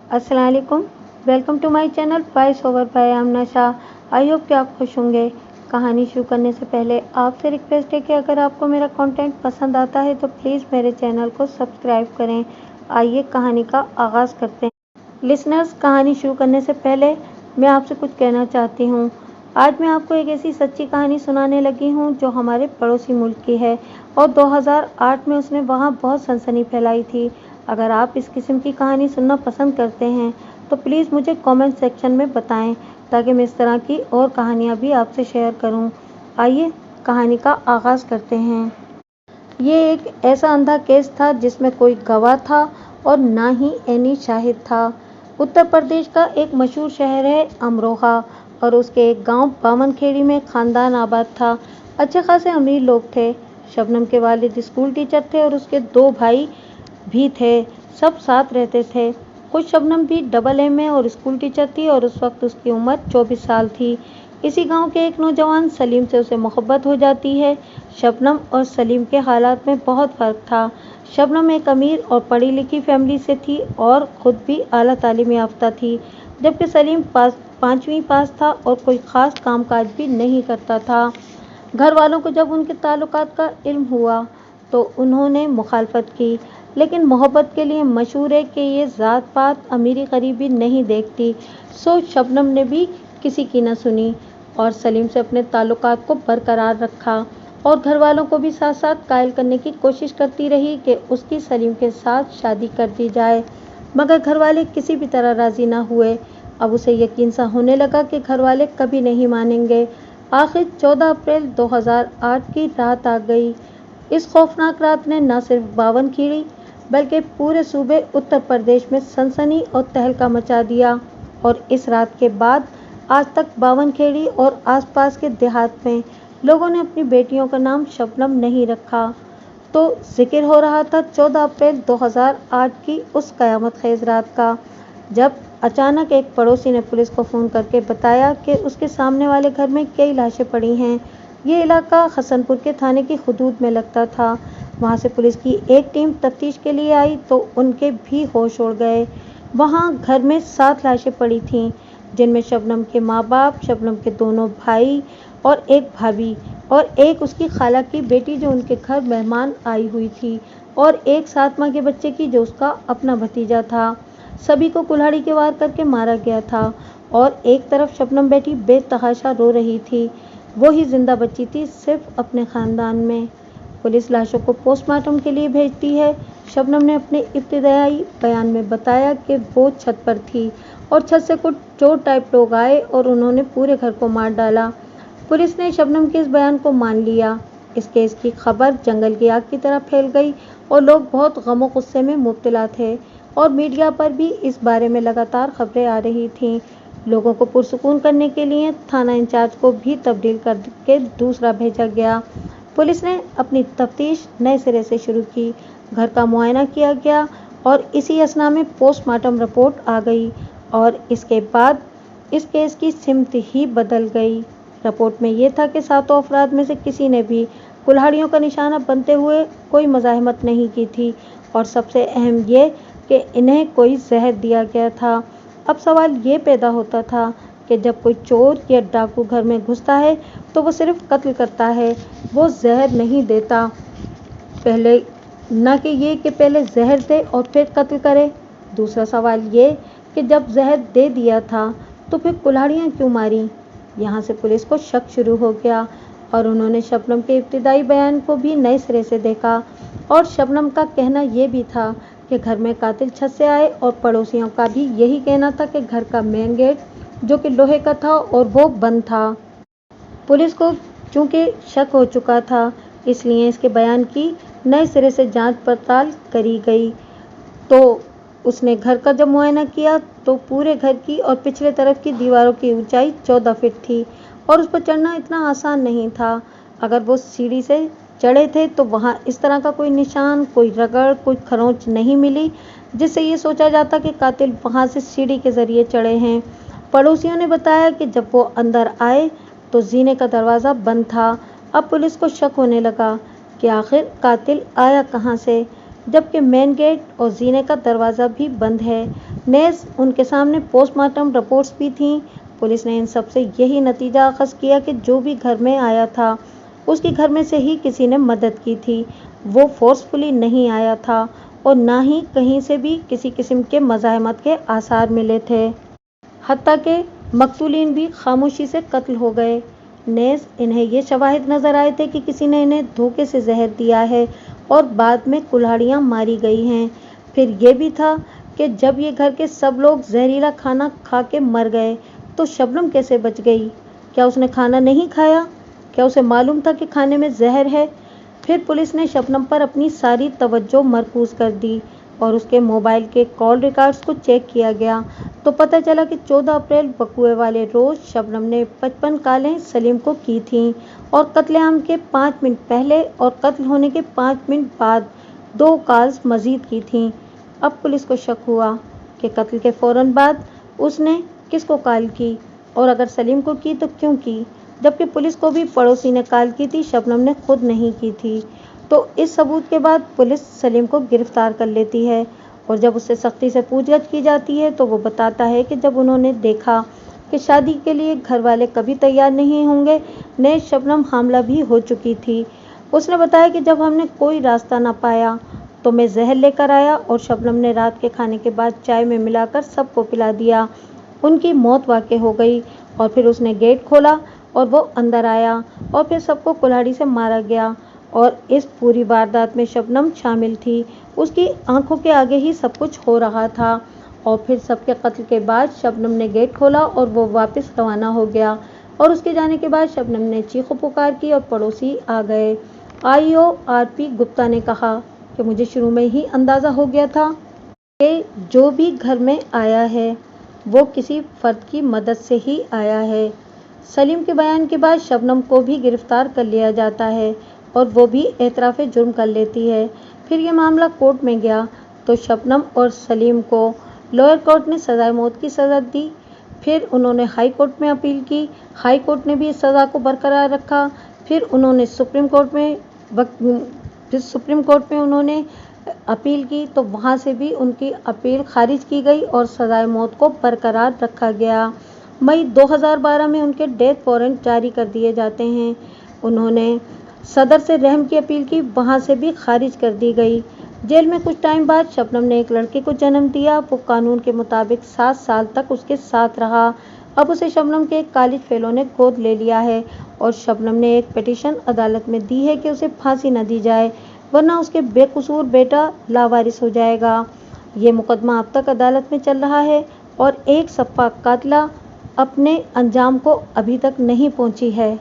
अस्सलाम वालेकुम। Welcome to my channel voice over by Amna Shah. I hope कि आप खुश होंगे। कहानी शुरू करने से पहले आपसे रिक्वेस्ट है कि अगर आपको मेरा कंटेंट पसंद आता है तो प्लीज़ मेरे चैनल को सब्सक्राइब करें। आइए कहानी का आगाज़ करते हैं। लिसनर्स, कहानी शुरू करने से पहले मैं आपसे कुछ कहना चाहती हूँ। आज मैं आपको एक ऐसी सच्ची कहानी सुनाने लगी हूँ जो हमारे पड़ोसी मुल्क की है और 2008 में उसने वहाँ बहुत सनसनी फैलाई थी। अगर आप इस किस्म की कहानी सुनना पसंद करते हैं तो प्लीज़ मुझे कमेंट सेक्शन में बताएं ताकि मैं इस तरह की और कहानियाँ भी आपसे शेयर करूं। आइए कहानी का आगाज़ करते हैं। ये एक ऐसा अंधा केस था जिसमें कोई गवाह था और ना ही एनी शाहिद था। उत्तर प्रदेश का एक मशहूर शहर है अमरोहा और उसके एक गांव बामनखेड़ी में खानदान आबाद था। अच्छे खासे अमीर लोग थे। शबनम के वालिद स्कूल टीचर थे और उसके 2 भाई भी थे। सब साथ रहते थे। खुद शबनम भी डबल एम में और स्कूल टीचर थी और उस वक्त उसकी उम्र 24 साल थी। इसी गांव के एक नौजवान सलीम से उसे मोहब्बत हो जाती है। शबनम और सलीम के हालात में बहुत फ़र्क था। शबनम एक अमीर और पढ़ी लिखी फैमिली से थी और ख़ुद भी आला तालीम याफ्ता थी, जबकि सलीम 5वीं पास था और कोई ख़ास कामकाज भी नहीं करता था। घर वालों को जब उनके ताल्लुकात का इल्म हुआ तो उन्होंने मुखालफत की, लेकिन मोहब्बत के लिए मशहूर है कि ये ज़ात पात अमीरी गरीबी नहीं देखती। सो शबनम ने भी किसी की न सुनी और सलीम से अपने ताल्लुकात को बरकरार रखा और घर वालों को भी साथ साथ कायल करने की कोशिश करती रही कि उसकी सलीम के साथ शादी कर दी जाए, मगर घर वाले किसी भी तरह राज़ी ना हुए। अब उसे यकीन सा होने लगा कि घर वाले कभी नहीं मानेंगे। आखिर 14 अप्रैल 2008 की रात आ गई। इस खौफनाक रात ने न सिर्फ बावनखेड़ी बल्कि पूरे सूबे उत्तर प्रदेश में सनसनी और तहलका मचा दिया और इस रात के बाद आज तक बावनखेड़ी और आसपास के देहात में लोगों ने अपनी बेटियों का नाम शबनम नहीं रखा। तो जिक्र हो रहा था 14 अप्रैल 2008 की उस कयामत खेज रात का, जब अचानक एक पड़ोसी ने पुलिस को फ़ोन करके बताया कि उसके सामने वाले घर में कई लाशें पड़ी हैं। ये इलाका हसनपुर के थाने की हुदूद में लगता था। वहाँ से पुलिस की एक टीम तफ्तीश के लिए आई तो उनके भी होश उड़ गए। वहाँ घर में 7 लाशें पड़ी थीं, जिनमें शबनम के माँ बाप, शबनम के दोनों भाई और एक भाभी और एक उसकी खाला की बेटी जो उनके घर मेहमान आई हुई थी और एक 7 माह के बच्चे की जो उसका अपना भतीजा था। सभी को कुल्हाड़ी के वार करके मारा गया था और एक तरफ शबनम बेटी बेतहाशा रो रही थी। वो ही जिंदा बची थी सिर्फ अपने ख़ानदान में। पुलिस लाशों को पोस्टमार्टम के लिए भेजती है। शबनम ने अपने इब्तिदाई बयान में बताया कि वो छत पर थी और छत से कुछ चोर टाइप लोग आए और उन्होंने पूरे घर को मार डाला। पुलिस ने शबनम के इस बयान को मान लिया। इस केस की खबर जंगल की आग की तरह फैल गई और लोग बहुत गम गुस्से में मुब्तला थे और मीडिया पर भी इस बारे में लगातार खबरें आ रही थीं। लोगों को पुरसुकून करने के लिए थाना इंचार्ज को भी तब्दील करके दूसरा भेजा गया। पुलिस ने अपनी तफ्तीश नए सिरे से शुरू की। घर का मुआयना किया गया और इसी असना में पोस्टमार्टम रिपोर्ट आ गई और इसके बाद इस केस की सिमत ही बदल गई। रिपोर्ट में ये था कि 7 अफराद में से किसी ने भी कुल्हाड़ियों का निशाना बनते हुए कोई मज़ाहमत नहीं की थी और सबसे अहम ये कि इन्हें कोई जहर दिया गया था। अब सवाल ये पैदा होता था कि जब कोई चोर या डाकू घर में घुसता है तो वो सिर्फ कत्ल करता है, वो जहर नहीं देता। पहले न कि ये कि पहले जहर दे और फिर कत्ल करे। दूसरा सवाल ये कि जब जहर दे दिया था तो फिर कुल्हाड़ियाँ क्यों मारी। यहाँ से पुलिस को शक शुरू हो गया और उन्होंने शबनम के इब्तिदाई बयान को भी नए सिरे से देखा और शबनम का कहना ये भी था कि घर में कातिल छत से आए और पड़ोसियों का भी यही कहना था कि घर का मेन गेट जो कि लोहे का था और वो बंद था। पुलिस को चूँकि शक हो चुका था इसलिए इसके बयान की नए सिरे से जांच पड़ताल करी गई। तो उसने घर का जब मुआयना किया तो पूरे घर की और पिछले तरफ की दीवारों की ऊंचाई 14 फीट थी और उस पर चढ़ना इतना आसान नहीं था। अगर वो सीढ़ी से चढ़े थे तो वहाँ इस तरह का कोई निशान, कोई रगड़, कोई खरोंच नहीं मिली जिससे ये सोचा जाता कि कातिल वहाँ से सीढ़ी के ज़रिए चढ़े हैं। पड़ोसियों ने बताया कि जब वो अंदर आए तो जीने का दरवाज़ा बंद था। अब पुलिस को शक होने लगा कि आखिर कातिल आया कहाँ से, जबकि मेन गेट और जीने का दरवाज़ा भी बंद है। नेज़ उनके सामने पोस्टमार्टम रिपोर्ट्स भी थीं। पुलिस ने इन सब से यही नतीजा अखज़ किया कि जो भी घर में आया था उसके घर में से ही किसी ने मदद की थी। वो फोर्सफुली नहीं आया था और ना ही कहीं से भी किसी किस्म के मज़ाहमत के आसार मिले थे। हत्ता के मकतूलीन भी खामोशी से कत्ल हो गए। नेज़ इन्हें ये शवाहिद नज़र आए थे कि किसी ने इन्हें धोखे से जहर दिया है और बाद में कुल्हाड़ियाँ मारी गई हैं। फिर ये भी था कि जब ये घर के सब लोग जहरीला खाना खा के मर गए तो शबनम कैसे बच गई? क्या उसने खाना नहीं खाया? क्या उसे मालूम था कि खाने में जहर है? फिर पुलिस ने शबनम पर अपनी सारी तवज्जो मरकूज़ कर दी और उसके मोबाइल के कॉल रिकॉर्ड्स को चेक किया गया तो पता चला कि 14 अप्रैल बकुए वाले रोज़ शबनम ने 55 कॉलें सलीम को की थीं और कत्लेआम के 5 मिनट पहले और कत्ल होने के 5 मिनट बाद 2 कॉल्स मज़ीद की थीं। अब पुलिस को शक हुआ कि कत्ल के फ़ौरन बाद उसने किसको कॉल की और अगर सलीम को की तो क्यों की, जबकि पुलिस को भी पड़ोसी ने कॉल की थी, शबनम ने खुद नहीं की थी। तो इस सबूत के बाद पुलिस सलीम को गिरफ्तार कर लेती है और जब उससे सख्ती से पूछताछ की जाती है तो वो बताता है कि जब उन्होंने देखा कि शादी के लिए घर वाले कभी तैयार नहीं होंगे, ने शबनम हामला भी हो चुकी थी। उसने बताया कि जब हमने कोई रास्ता ना पाया तो मैं जहर लेकर आया और शबनम ने रात के खाने के बाद चाय में मिलाकर सबको पिला दिया। उनकी मौत वाक़ई हो गई और फिर उसने गेट खोला और वो अंदर आया और फिर सबको कुल्हाड़ी से मारा गया और इस पूरी वारदात में शबनम शामिल थी। उसकी आंखों के आगे ही सब कुछ हो रहा था और फिर सबके कत्ल के बाद शबनम ने गेट खोला और वो वापस रवाना हो गया और उसके जाने के बाद शबनम ने चीखो पुकार की और पड़ोसी आ गए। IORP गुप्ता ने कहा कि मुझे शुरू में ही अंदाज़ा हो गया था कि जो भी घर में आया है वो किसी फ़र्द की मदद से ही आया है। सलीम के बयान के बाद शबनम को भी गिरफ्तार कर लिया जाता है और वो भी एतराफ़ जुर्म कर लेती है। फिर ये मामला कोर्ट में गया तो शबनम और सलीम को लोअर कोर्ट ने सज़ाए मौत की सज़ा दी। फिर उन्होंने हाई कोर्ट में अपील की, हाई कोर्ट ने भी इस सज़ा को बरकरार रखा। फिर उन्होंने सुप्रीम कोर्ट में उन्होंने अपील की तो वहाँ से भी उनकी अपील खारिज की गई और सज़ाए मौत को बरकरार रखा गया। मई 2012 में उनके डेथ वारंट जारी कर दिए जाते हैं। उन्होंने सदर से रहम की अपील की, वहाँ से भी खारिज कर दी गई। जेल में कुछ टाइम बाद शबनम ने एक लड़के को जन्म दिया। वो कानून के मुताबिक 7 साल तक उसके साथ रहा। अब उसे शबनम के एक कॉलेज फेलो ने गोद ले लिया है और शबनम ने एक पिटीशन अदालत में दी है कि उसे फांसी न दी जाए वरना उसके बेकसूर बेटा लावारिस हो जाएगा। ये मुकदमा अब तक अदालत में चल रहा है और एक सफ़ा कातिला अपने अंजाम को अभी तक नहीं पहुंची है।